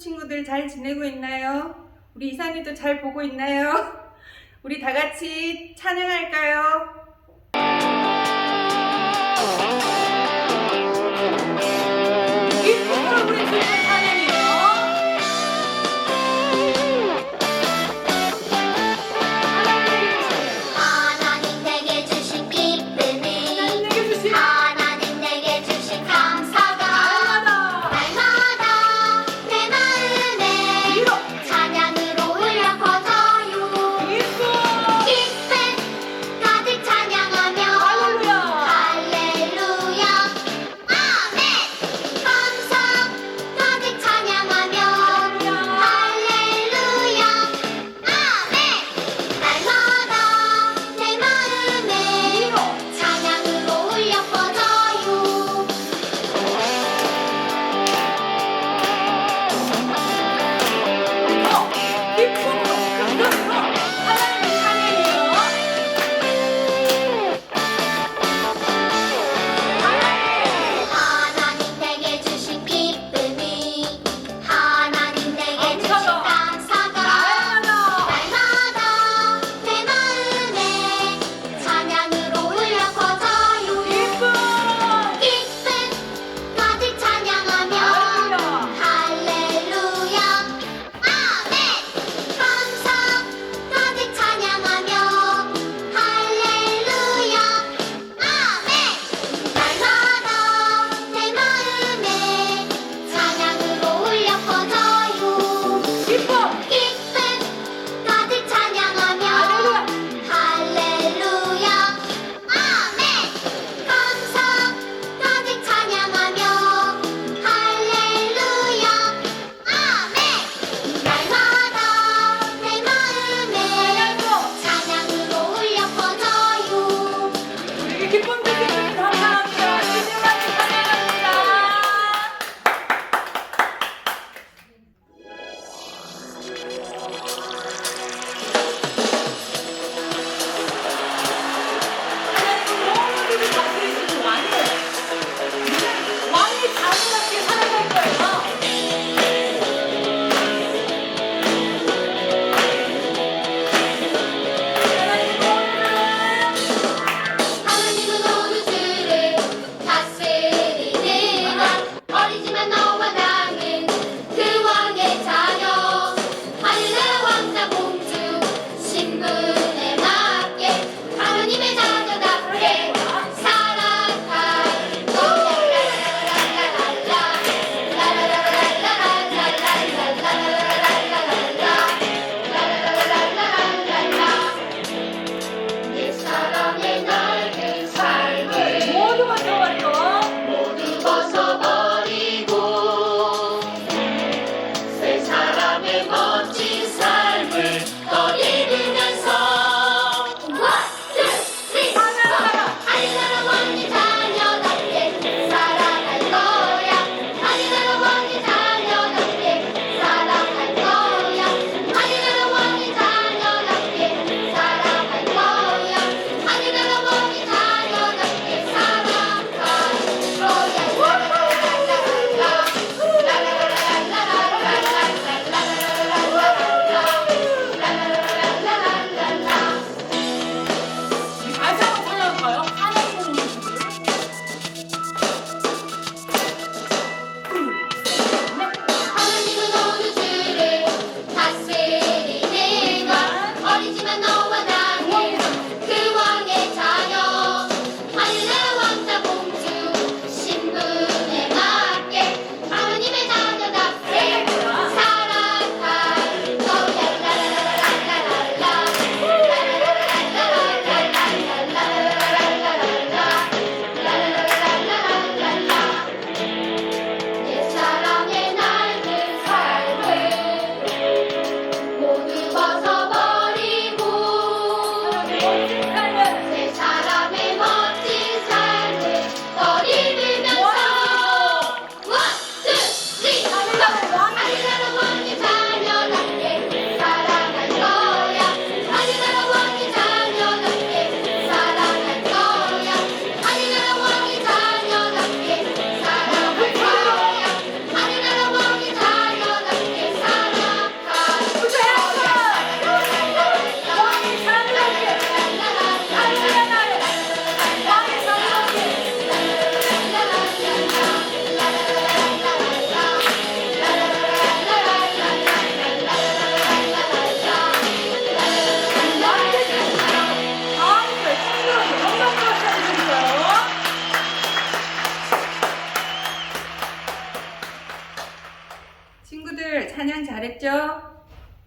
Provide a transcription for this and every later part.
친구들 잘 지내고 있나요? 우리 이산이도 잘 보고 있나요? 우리 다 같이 찬양할까요? 기쁨으로 우리 주님 찬양이요. 하나님 내게 주신 기쁨이 하나님 내게 주신 하나님 내게 주신 감사가 날마다 내 마음에 위로 찬양으로 울려 퍼져요. 기쁨 기쁨 가득 찬양하며 할렐루야. 할렐루야 아멘 감사 가득 찬양하며 할렐루야 아멘 날마다 내 마음에 찬양으로 울려 퍼져요. 기쁨으로 감격으로 하나님 찬양이요. 하나님 내게 주신 기쁨이 하나님 내게 주신 감사가 감사가 날마다 내 마음에 찬양으로 울려 퍼져요. 기쁨 기쁨 가득 찬양하며 할렐루야 아멘 감사 가득 찬양하며 할렐루야 아멘 날마다 내 마음에 찬양으로 울려 퍼져요. 기쁨 기쁨 가득 찬양하며 할렐루야 아멘 감사 가득 찬양하며 할렐루야 아멘 날마다 내 마음에 찬양으로 울려 퍼져요. 우리 기쁨 주시는 감사합니다. 주님만 찬양합니다. 모두를 다스리시는 왕이 자유롭게 살아갈 거예요. 하나님은 온 우주를 다스리는 왕 어리지만 너와 나는 그 왕의 자녀 하늘의 왕자 공주 신분에 맞게 하나님의 자녀답게 살아갈 내 사랑의 낡은 삶을 모두 가져왔죠. 모두 벗어버리고 새 사람의 멋진 삶을 더 이루면서 One, two, three, four. 하늘나라 왕의 자녀답게 살아갈 거야. 하늘나라 왕의 자녀답게 살아갈 거야. 하늘나라 왕의 자녀답게 살아갈 거야. 하늘나라 왕의 자녀답게 살아갈 다시 한번 찬양할까요? 하나님은 하나님은 온 우주를 다스리는 왕 어리지만 너와 나는 그 왕의 자녀 하늘의 왕자 공주 신분에 맞게 하나님의 자녀답게 살아갈 거야. 내 사랑의 낡은 삶을 모두 벗어버리고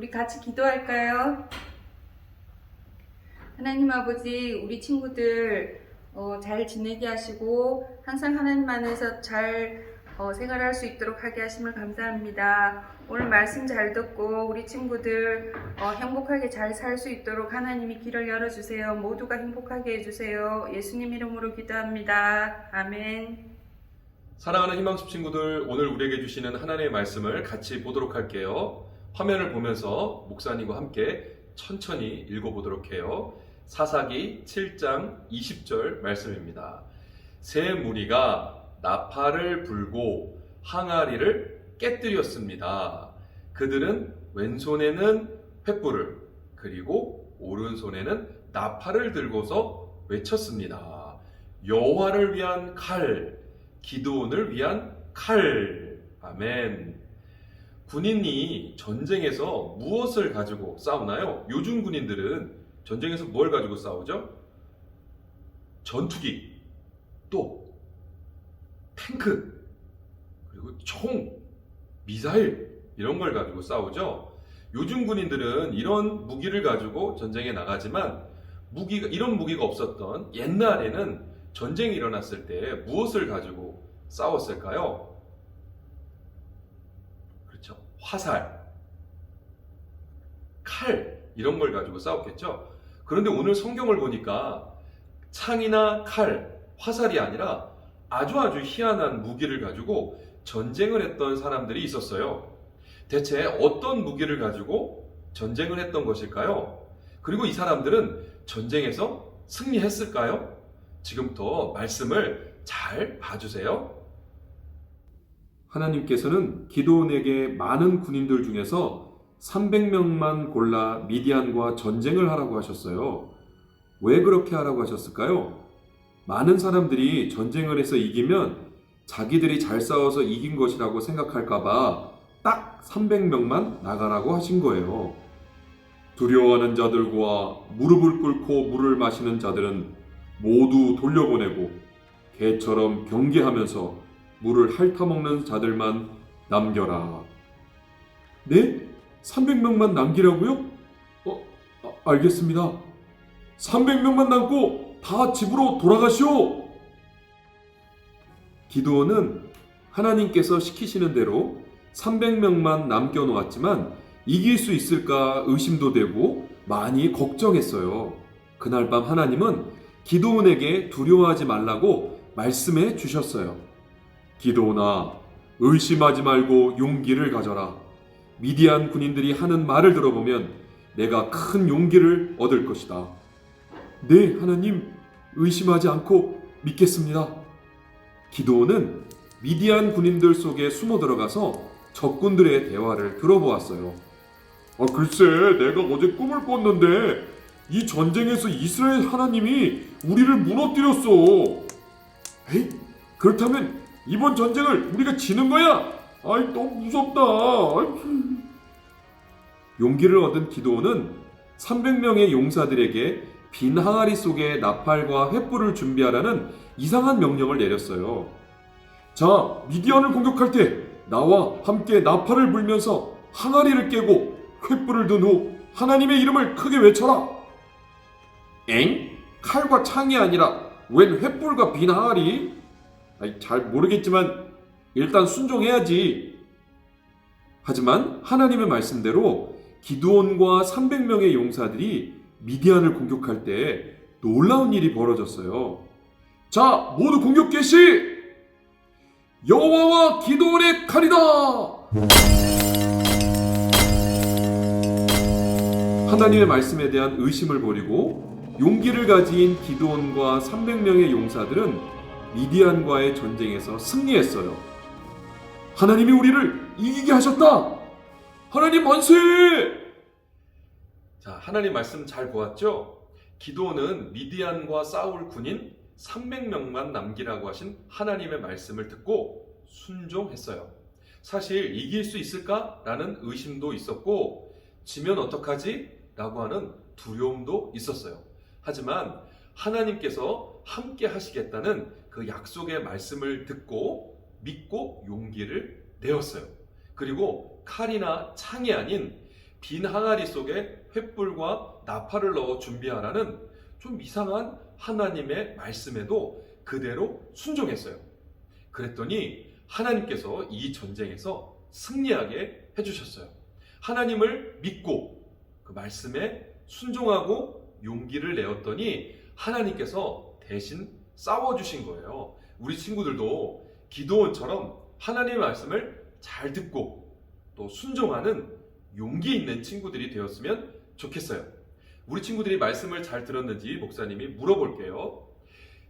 우리 같이 기도할까요? 하나님 아버지, 우리 친구들 잘 지내게 하시고 항상 하나님 안에서 잘 생활할 수 있도록 하게 하심을 감사합니다. 오늘 말씀 잘 듣고 우리 친구들 행복하게 잘 살 수 있도록 하나님이 길을 열어주세요. 모두가 행복하게 해주세요. 예수님 이름으로 기도합니다. 아멘. 사랑하는 희망숲 친구들, 오늘 우리에게 주시는 하나님의 말씀을 같이 보도록 할게요. 화면을 보면서 목사님과 함께 천천히 읽어보도록 해요. 사사기 7장 20절 말씀입니다. 세 무리가 나팔을 불고 항아리를 깨뜨렸습니다. 그들은 왼손에는 횃불을 그리고 오른손에는 나팔을 들고서 외쳤습니다. 여호와를 위한 칼, 기드온을 위한 칼. 아멘. 군인이 전쟁에서 무엇을 가지고 싸우나요? 요즘 군인들은 전쟁에서 뭘 가지고 싸우죠? 전투기, 또 탱크, 그리고 총, 미사일 이런 걸 가지고 싸우죠. 요즘 군인들은 이런 무기를 가지고 전쟁에 나가지만 이런 무기가 없었던 옛날에는 전쟁이 일어났을 때 무엇을 가지고 싸웠을까요? 그렇죠. 화살, 칼 이런 걸 가지고 싸웠겠죠. 그런데 오늘 성경을 보니까 창이나 칼, 화살이 아니라 아주 희한한 무기를 가지고 전쟁을 했던 사람들이 있었어요. 대체 어떤 무기를 가지고 전쟁을 했던 것일까요? 그리고 이 사람들은 전쟁에서 승리했을까요? 지금부터 말씀을 잘 봐주세요. 하나님께서는 기드온에게 많은 군인들 중에서 300명만 골라 미디안과 전쟁을 하라고 하셨어요. 왜 그렇게 하라고 하셨을까요? 많은 사람들이 전쟁을 해서 이기면 자기들이 잘 싸워서 이긴 것이라고 생각할까봐 딱 300명만 나가라고 하신 거예요. 두려워하는 자들과 무릎을 꿇고 물을 마시는 자들은 모두 돌려보내고 개처럼 경계하면서 물을 핥아먹는 자들만 남겨라. 네? 300명만 남기라고요? 알겠습니다. 300명만 남고 다 집으로 돌아가시오. 기드온은 하나님께서 시키시는 대로 300명만 남겨놓았지만 이길 수 있을까 의심도 되고 많이 걱정했어요. 그날 밤 하나님은 기드온에게 두려워하지 말라고 말씀해 주셨어요. 기드온아, 의심하지 말고 용기를 가져라. 미디안 군인들이 하는 말을 들어보면 내가 큰 용기를 얻을 것이다. 네, 하나님, 의심하지 않고 믿겠습니다. 기드온은 미디안 군인들 속에 숨어 들어가서 적군들의 대화를 들어보았어요. 글쎄, 내가 어제 꿈을 꿨는데 이 전쟁에서 이스라엘 하나님이 우리를 무너뜨렸어. 에이, 그렇다면 이번 전쟁을 우리가 지는 거야? 너무 무섭다. 용기를 얻은 기드온은 300명의 용사들에게 빈 항아리 속에 나팔과 횃불을 준비하라는 이상한 명령을 내렸어요. 자, 미디안을 공격할 때 나와 함께 나팔을 불면서 항아리를 깨고 횃불을 든 후 하나님의 이름을 크게 외쳐라. 엥? 칼과 창이 아니라 웬 횃불과 빈 항아리? 잘 모르겠지만 일단 순종해야지. 하지만 하나님의 말씀대로 기드온과 300명의 용사들이 미디안을 공격할 때 놀라운 일이 벌어졌어요. 자, 모두 공격 개시! 여호와와 기드온의 칼이다! 하나님의 말씀에 대한 의심을 버리고 용기를 가진 기드온과 300명의 용사들은 미디안과의 전쟁에서 승리했어요. 하나님이 우리를 이기게 하셨다! 하나님 만세! 자, 하나님 말씀 잘 보았죠? 기드온은 미디안과 싸울 군인 300명만 남기라고 하신 하나님의 말씀을 듣고 순종했어요. 사실 이길 수 있을까? 라는 의심도 있었고 지면 어떡하지? 라고 하는 두려움도 있었어요. 하지만 하나님께서 함께 하시겠다는 그 약속의 말씀을 듣고 믿고 용기를 내었어요. 그리고 칼이나 창이 아닌 빈 항아리 속에 횃불과 나팔을 넣어 준비하라는 좀 이상한 하나님의 말씀에도 그대로 순종했어요. 그랬더니 하나님께서 이 전쟁에서 승리하게 해주셨어요. 하나님을 믿고 그 말씀에 순종하고 용기를 내었더니 하나님께서 대신 싸워주신 거예요. 우리 친구들도 기드온처럼 하나님의 말씀을 잘 듣고 또 순종하는 용기 있는 친구들이 되었으면 좋겠어요. 우리 친구들이 말씀을 잘 들었는지 목사님이 물어볼게요.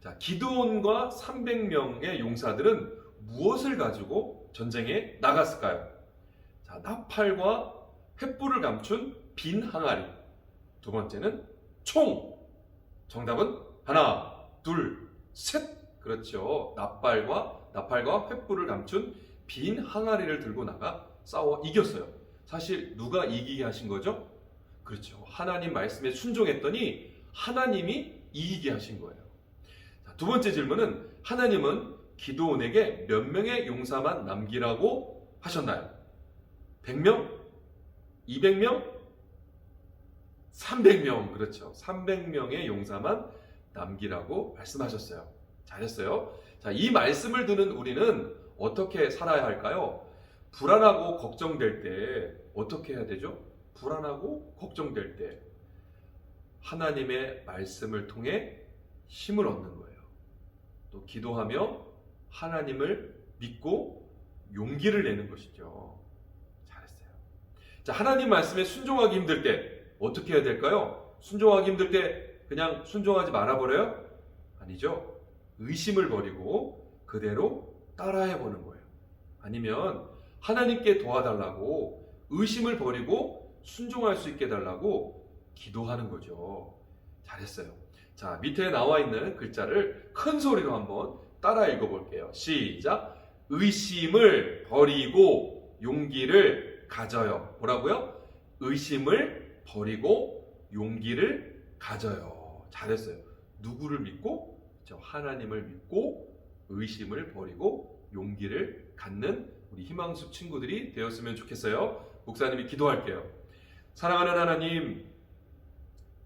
자, 기드온과 300명의 용사들은 무엇을 가지고 전쟁에 나갔을까요? 자, 나팔과 횃불을 감춘 빈 항아리. 두 번째는 총. 정답은 하나, 둘, 셋. 그렇죠. 나팔과 횃불을 감춘 빈 항아리를 들고 나가 싸워 이겼어요. 사실 누가 이기게 하신 거죠? 그렇죠. 하나님 말씀에 순종했더니 하나님이 이기게 하신 거예요. 자, 두 번째 질문은 하나님은 기드온에게 몇 명의 용사만 남기라고 하셨나요? 100명? 200명? 300명. 그렇죠. 300명의 용사만 남기라고 말씀하셨어요. 잘했어요. 자, 이 말씀을 듣는 우리는 어떻게 살아야 할까요? 불안하고 걱정될 때 어떻게 해야 되죠? 불안하고 걱정될 때 하나님의 말씀을 통해 힘을 얻는 거예요. 또 기도하며 하나님을 믿고 용기를 내는 것이죠. 잘했어요. 자, 하나님 말씀에 순종하기 힘들 때 어떻게 해야 될까요? 순종하기 힘들 때 그냥 순종하지 말아버려요? 아니죠. 의심을 버리고 그대로 따라해 보는 거예요. 아니면 하나님께 도와달라고 의심을 버리고 순종할 수 있게 해달라고 기도하는 거죠. 잘했어요. 자, 밑에 나와 있는 글자를 큰 소리로 한번 따라 읽어볼게요. 시작. 의심을 버리고 용기를 가져요. 뭐라고요? 의심을 버리고 용기를 가져요. 잘했어요. 누구를 믿고? 하나님을 믿고 의심을 버리고 용기를 갖는 우리 희망수 친구들이 되었으면 좋겠어요. 목사님이 기도할게요. 사랑하는 하나님,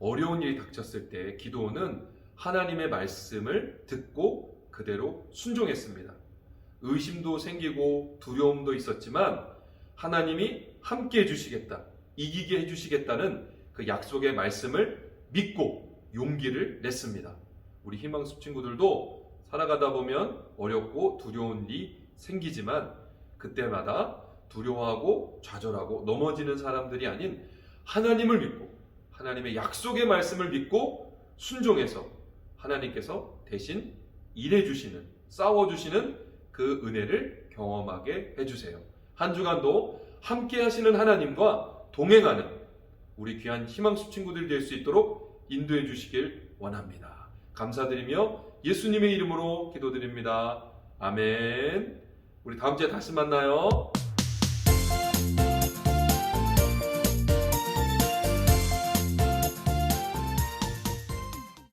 어려운 일이 닥쳤을 때 기드온은 하나님의 말씀을 듣고 그대로 순종했습니다. 의심도 생기고 두려움도 있었지만 하나님이 함께 해주시겠다, 이기게 해주시겠다는 그 약속의 말씀을 믿고 용기를 냈습니다. 우리 희망수 친구들도 살아가다 보면 어렵고 두려운 일이 생기지만 그때마다 두려워하고 좌절하고 넘어지는 사람들이 아닌 하나님을 믿고 하나님의 약속의 말씀을 믿고 순종해서 하나님께서 대신 일해주시는, 싸워주시는 그 은혜를 경험하게 해주세요. 한 주간도 함께 하시는 하나님과 동행하는 우리 귀한 희망수 친구들이 될 수 있도록 인도해 주시길 원합니다. 감사드리며 예수님의 이름으로 기도드립니다. 아멘. 우리 다음 주에 다시 만나요.